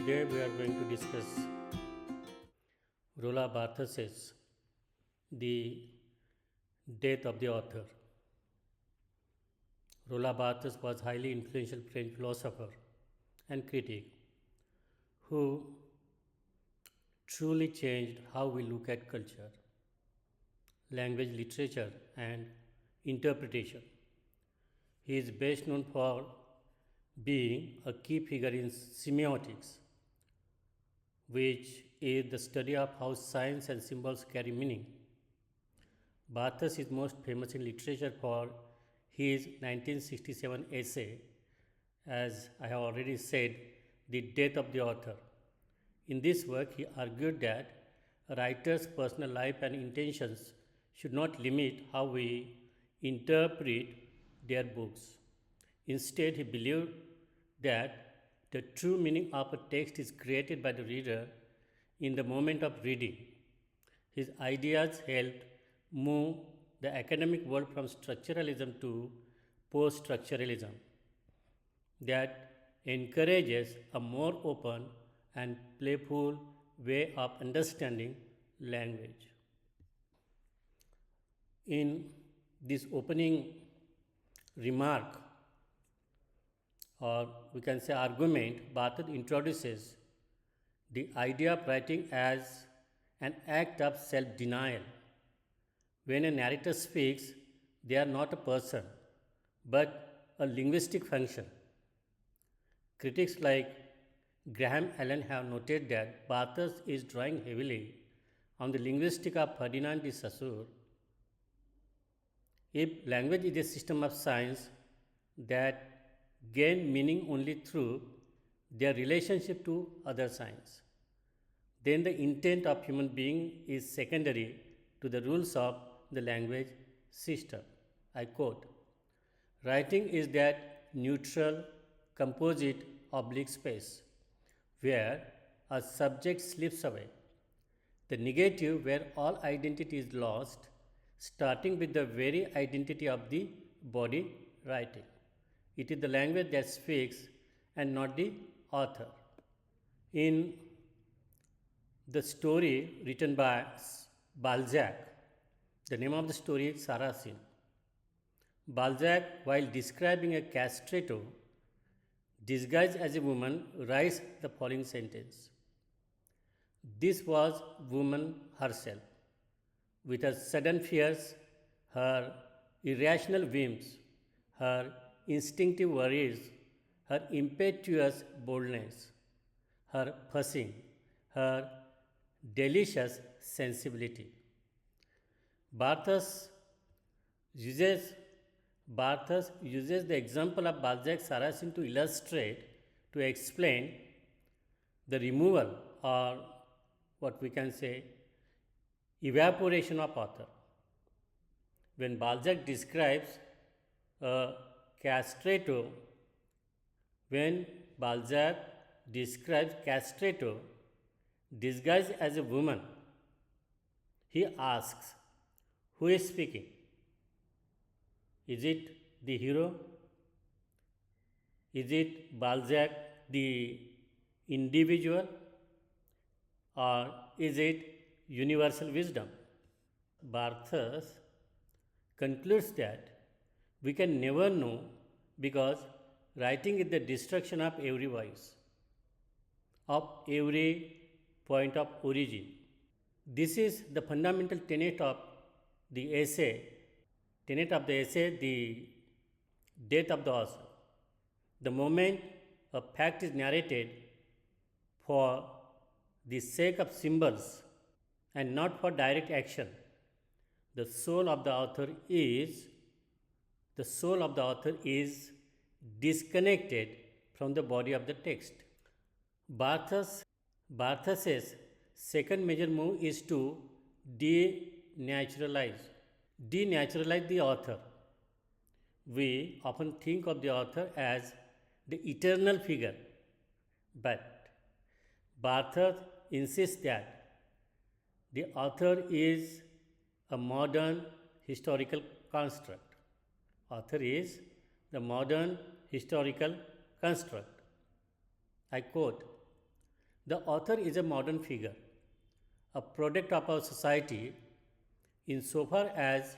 Today we are going to discuss Roland Barthes' The Death of the Author. Roland Barthes was a highly influential French philosopher and critic who truly changed how we look at culture, language, literature, and interpretation. He is best known for being a key figure in semiotics, which is the study of how signs and symbols carry meaning. Barthes is most famous in literature for his 1967 essay, as I have already said, The Death of the Author. In this work, he argued that a writer's personal life and intentions should not limit how we interpret their books. Instead, he believed that the true meaning of a text is created by the reader in the moment of reading. His ideas helped move the academic world from structuralism to post structuralism that encourages a more open and playful way of understanding language. In this opening remark, or we can say argument, Barthes introduces the idea of writing as an act of self denial. When a narrator speaks, they are not a person, but a linguistic function. Critics like Graham Allen have noted that Barthes is drawing heavily on the linguistic of Ferdinand de Saussure. If language is a system of signs that gain meaning only through their relationship to other signs, then the intent of human being is secondary to the rules of the language system. I quote, "Writing is that neutral, composite, oblique space where a subject slips away, the negative where all identity is lost, starting with the very identity of the body writing. It is the language that speaks and not the author." In the story written by Balzac, the name of the story is Saracen. Balzac, while describing a castrato disguised as a woman, writes the following sentence: "This was woman herself, with her sudden fears, her irrational whims, her instinctive worries, her impetuous boldness, her fussing, her delicious sensibility." Barthes uses the example of Balzac's Saracen to illustrate, to explain the removal, or what we can say, evaporation of author. When Balzac describes a castrato, disguised as a woman, he asks, who is speaking? Is it the hero? Is it Balzac, the individual? Or is it universal wisdom? Barthes concludes that we can never know because writing is the destruction of every voice, of every point of origin. This is the fundamental tenet of the essay, The Death of the Author. The moment a fact is narrated for the sake of symbols and not for direct action, the soul of the author is disconnected from the body of the text. Barthes' second major move is to denaturalize the author. We often think of the author as the eternal figure, but Barthes insists that the author is a modern historical construct. Author is the modern historical construct. I quote, The author is a modern figure, a product of our society insofar as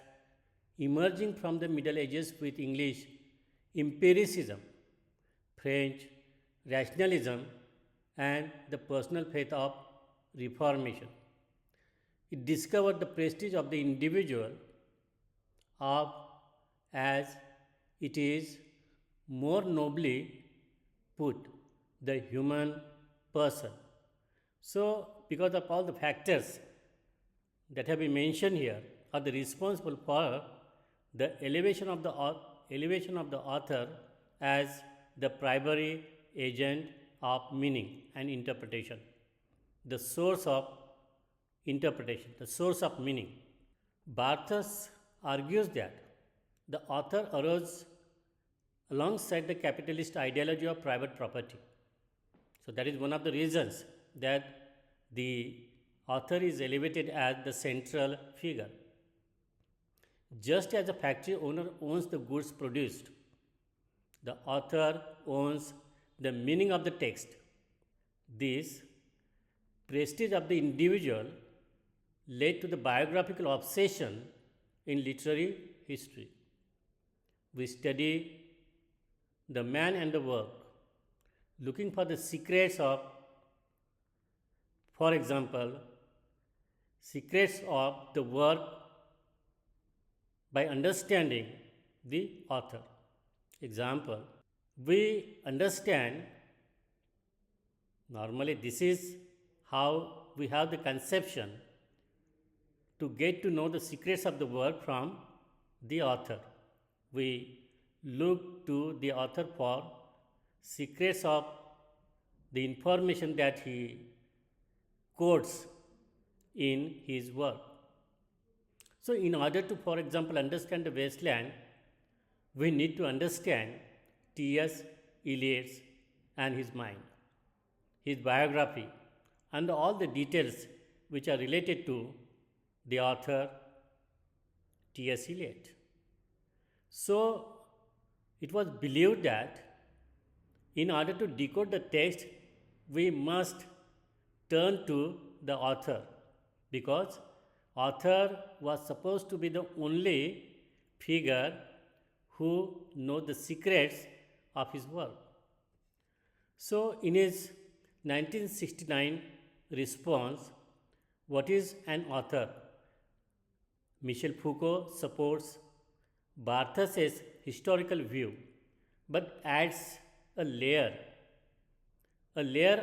emerging from the Middle Ages with English empiricism, French rationalism, and the personal faith of Reformation. It discovered the prestige of the individual of as it is more nobly put the human person. So, because of all the factors that have been mentioned here, are the responsible for the elevation of the author as the primary agent of meaning and interpretation, the source of interpretation, the source of meaning. Barthes argues that the author arose alongside the capitalist ideology of private property. So, that is one of the reasons that the author is elevated as the central figure. Just as a factory owner owns the goods produced, the author owns the meaning of the text. This prestige of the individual led to the biographical obsession in literary history. We study the man and the work, looking for the secrets of, for example, secrets of the work by understanding the author. Example, we understand, normally this is how we have the conception to get to know the secrets of the work from the author. We look to the author for secrets of the information that he quotes in his work. So, in order to, for example, understand the wasteland, we need to understand T.S. Eliot's and his mind, his biography, and all the details which are related to the author T.S. Eliot. So, it was believed that in order to decode the text, we must turn to the author, because author was supposed to be the only figure who knows the secrets of his work. So, in his 1969 response, what is an author? Michel Foucault supports Barthes' historical view, but adds a layer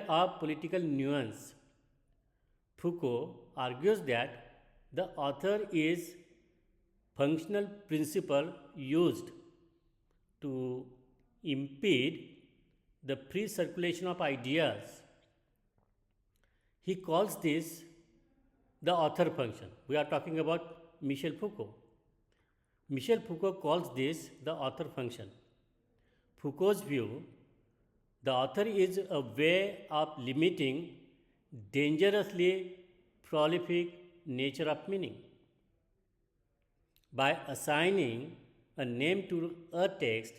of political nuance. Foucault argues that the author is functional principle used to impede the free circulation of ideas. He calls this the author function. We are talking about Michel Foucault. Michel Foucault calls this the author function. Foucault's view, the author is a way of limiting dangerously prolific nature of meaning. By assigning a name to a text,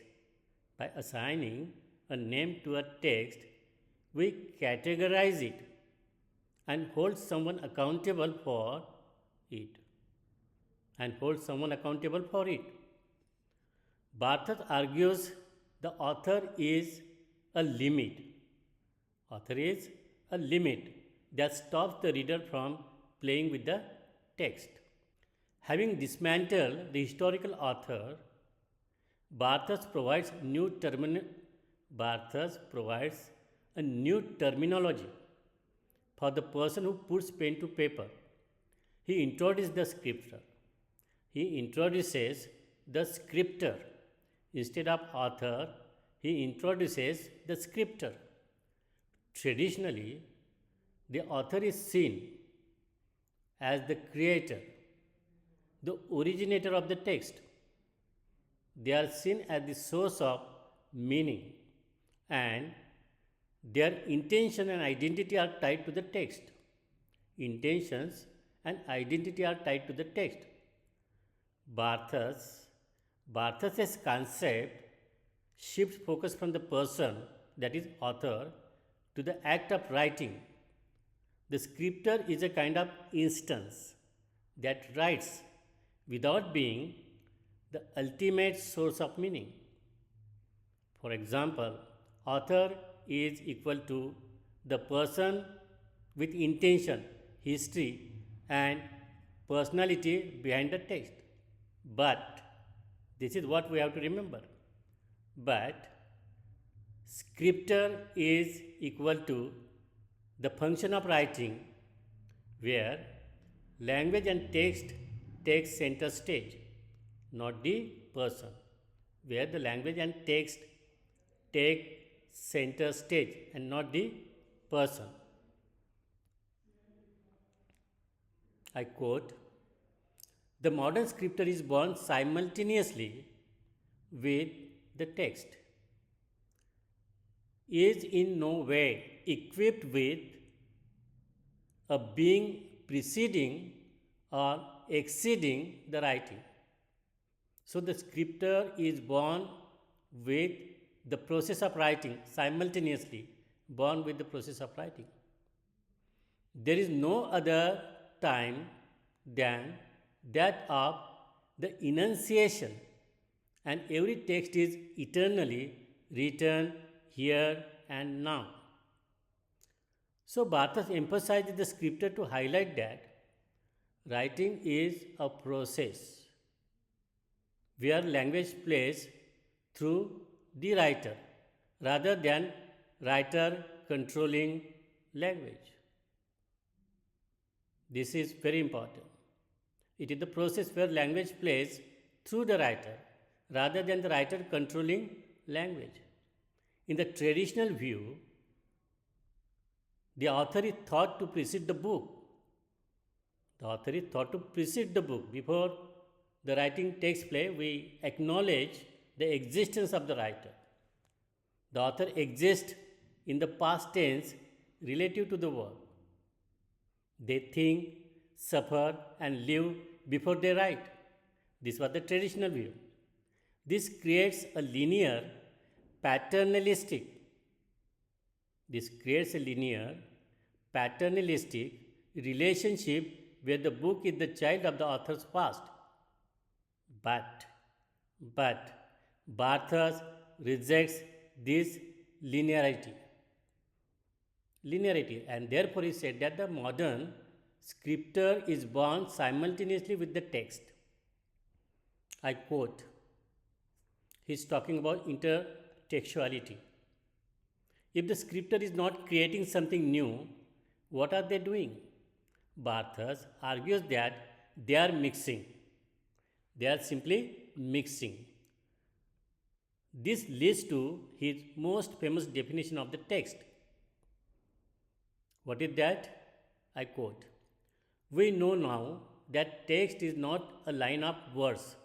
we categorize it and hold someone accountable for it. Barthes argues the author is a limit. That stops the reader from playing with the text. Having dismantled the historical author, Barthes provides a new terminology for the person who puts pen to paper. He introduces the scripter. Instead of author, he introduces the scripter. Traditionally, the author is seen as the creator, the originator of the text. They are seen as the source of meaning, and their intention and identity are tied to the text. Barthes' concept shifts focus from the person, that is author, to the act of writing, The scripter is a kind of instance that writes without being the ultimate source of meaning. For example, author is equal to the person with intention, history, and personality behind the text. But this is what we have to remember. But scripture is equal to the function of writing where language and text take center stage, not the person, where the language and text take center stage and not the person. I quote, the modern scripture is born simultaneously with the text, is in no way equipped with a being preceding or exceeding the writing. So the scripture is born with the process of writing, simultaneously born with the process of writing. There is no other time than that of the enunciation, and every text is eternally written here and now. So Barthes emphasizes the scripture to highlight that writing is a process where language plays through the writer rather than writer controlling language. This is very important. It is the process where language plays through the writer rather than the writer controlling language. In the traditional view, the author is thought to precede the book. The author is thought to precede the book. Before the writing takes place, we acknowledge the existence of the writer. The author exists in the past tense relative to the work. They think, suffer, and live before they write. This was the traditional view. This creates a linear, paternalistic. This creates a linear, paternalistic relationship where the book is the child of the author's past. But Barthes rejects this linearity, and therefore he said that the modern scripture is born simultaneously with the text. I quote, he's talking about intertextuality. If the scripture is not creating something new, what are they doing? Barthes argues that they are mixing. They are simply mixing. This leads to his most famous definition of the text. What is that? I quote, we know now that text is not a line of words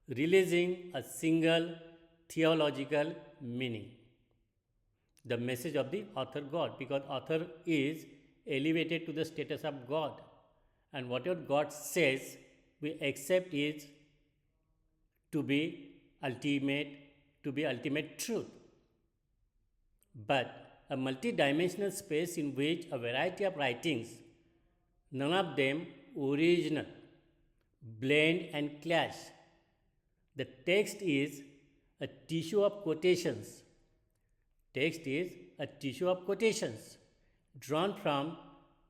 releasing a single theological meaning. The message of the author God, because author is elevated to the status of God, and whatever God says we accept is to be ultimate truth. But a multidimensional space in which a variety of writings, none of them original, blend and clash. The text is a tissue of quotations. Text is a tissue of quotations drawn from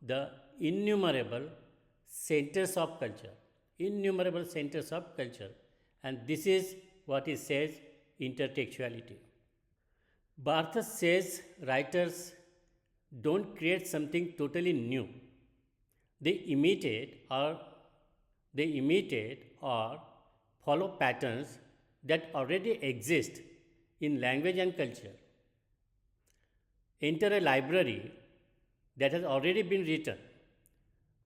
the innumerable centers of culture. Innumerable centers of culture. And this is what he says intertextuality. Barthes says writers don't create something totally new. They imitate or follow patterns that already exist in language and culture. Enter a library that has already been written.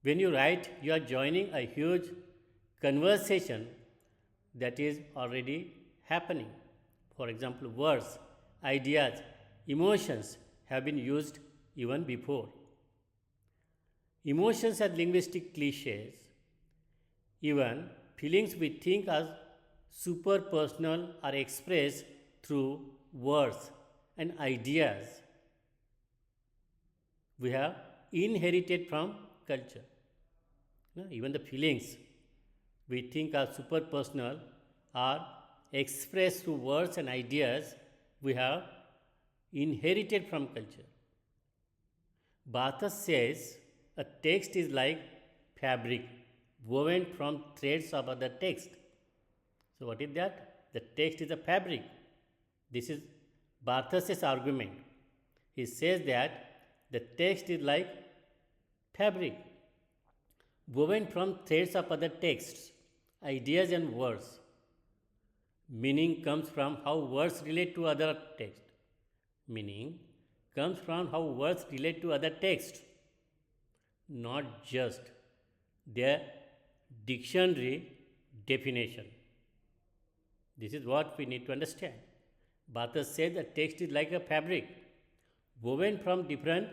When you write, you are joining a huge conversation that is already happening. For example, words, ideas, emotions have been used even before. Emotions are linguistic cliches. Even feelings we think are super personal are expressed through words and ideas. We have inherited from culture. Even the feelings we think are super personal are expressed through words and ideas we have inherited from culture. Barthes says a text is like fabric woven from threads of other text. So, what is that? The text is a fabric. This is Barthes' argument. He says that the text is like fabric woven from threads of other texts, ideas, and words. Meaning comes from how words relate to other text. Meaning comes from how words relate to other texts, not just their dictionary definition. This is what we need to understand. Barthes said the text is like a fabric woven from different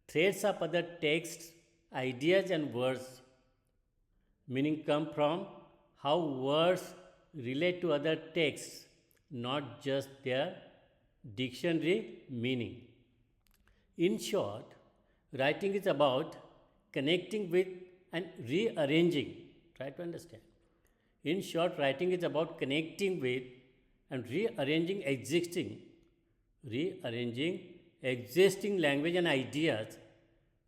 threads of other texts, ideas, and words. Meaning come from how words relate to other texts, not just their dictionary meaning. In short, writing is about connecting with and rearranging. Try to understand. In short, writing is about connecting with and rearranging existing language and ideas,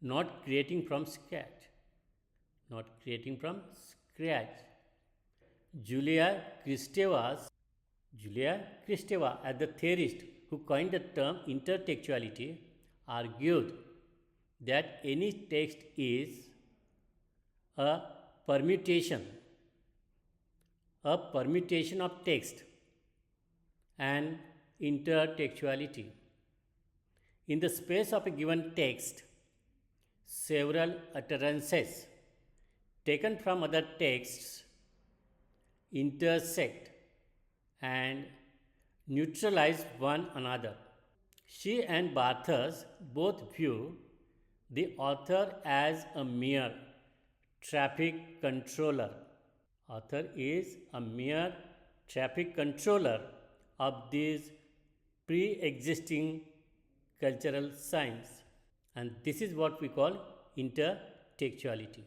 not creating from scratch. Not creating from scratch. Julia Kristeva, as the theorist who coined the term intertextuality, argued that any text is a permutation of text and intertextuality. In the space of a given text, several utterances taken from other texts intersect and neutralize one another. She and Barthes both view the author as a mere traffic controller. Author is a mere traffic controller of these pre-existing cultural signs, and this is what we call intertextuality.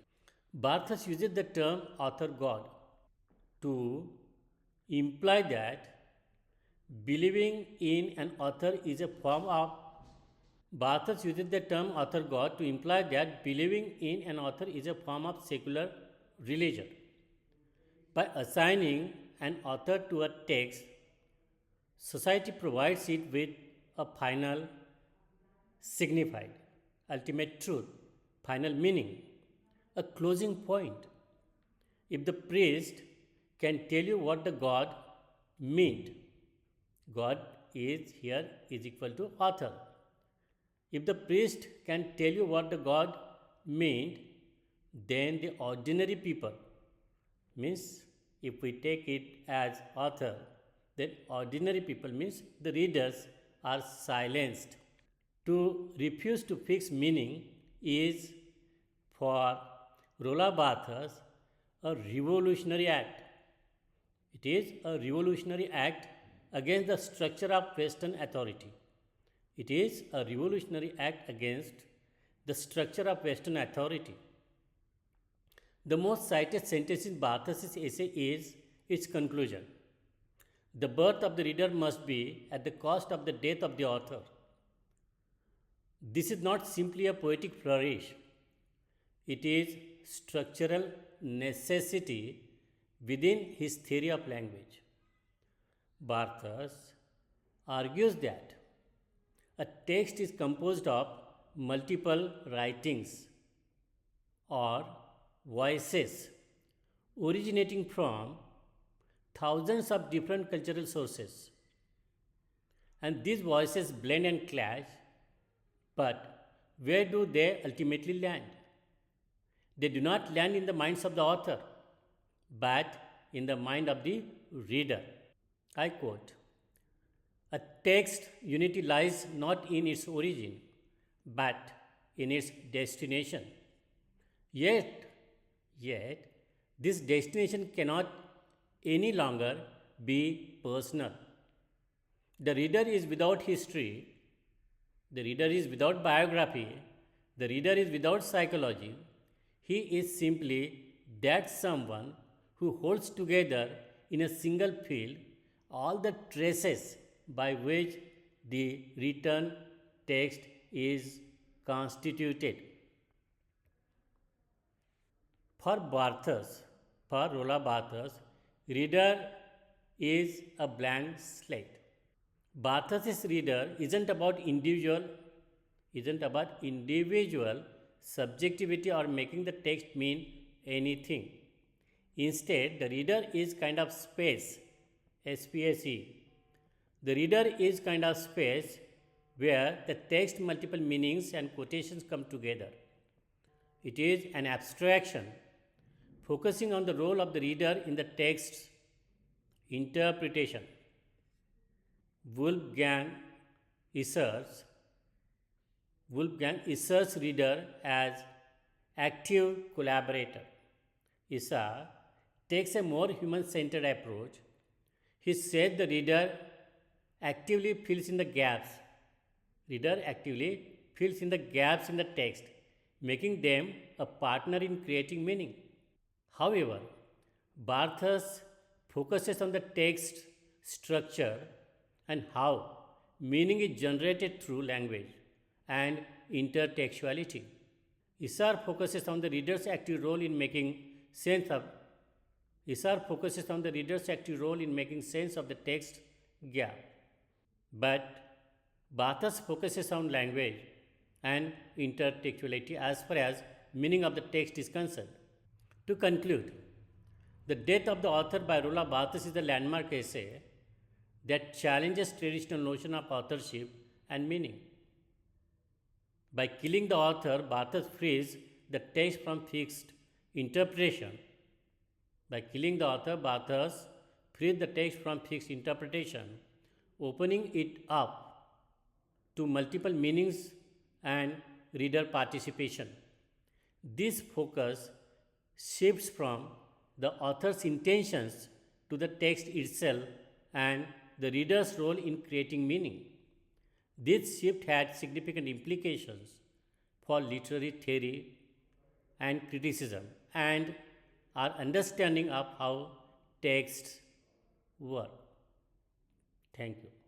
Barthes uses the term author God to imply that believing in an author is a form of Barthes uses the term author God to imply that believing in an author is a form of secular religion. By assigning an author to a text, society provides it with a final signified, ultimate truth, final meaning, a closing point. If the priest can tell you what the God meant, God is here is equal to author. If the priest can tell you what the God meant, then the ordinary people, means if we take it as author, then ordinary people means the readers are silenced. To refuse to fix meaning is for Roland Barthes a revolutionary act. It is a revolutionary act against the structure of Western authority. It is a revolutionary act against the structure of Western authority. The most cited sentence in Barthes' essay is its conclusion. The birth of the reader must be at the cost of the death of the author. This is not simply a poetic flourish. It is structural necessity within his theory of language. Barthes argues that a text is composed of multiple writings or voices originating from thousands of different cultural sources. And these voices blend and clash, but where do they ultimately land? They do not land in the minds of the author, but in the mind of the reader. I quote, "A text unity lies not in its origin, but in its destination. Yet, this destination cannot any longer be personal. The reader is without history, the reader is without biography, The reader is without psychology. He is simply that someone who holds together in a single field all the traces by which the written text is constituted. For Barthes, for Roland Barthes, reader is a blank slate. Barthes' reader isn't about individual subjectivity or making the text mean anything. Instead, the reader is kind of space, SPACE. The reader is kind of space where the text, multiple meanings, and quotations come together. It is an abstraction focusing on the role of the reader in the text's interpretation. Wolfgang asserts Wolfgang asserts reader as active collaborator. Issa takes a more human-centered approach. He said the reader actively fills in the gaps. Reader actively fills in the gaps in the text, making them a partner in creating meaning. However, Barthes focuses on the text structure and how meaning is generated through language and intertextuality. Isar focuses on the reader's active role in making sense of Isar focuses on the reader's active role in making sense of the text gap. But Barthes focuses on language and intertextuality as far as meaning of the text is concerned. To conclude, The Death of the Author by Roland Barthes is a landmark essay that challenges traditional notion of authorship and meaning. By killing the author, Barthes frees the text from fixed interpretation. By killing the author, Barthes frees the text from fixed interpretation, opening it up to multiple meanings and reader participation. This focus shifts from the author's intentions to the text itself and the reader's role in creating meaning. This shift had significant implications for literary theory and criticism and our understanding of how texts work. Thank you.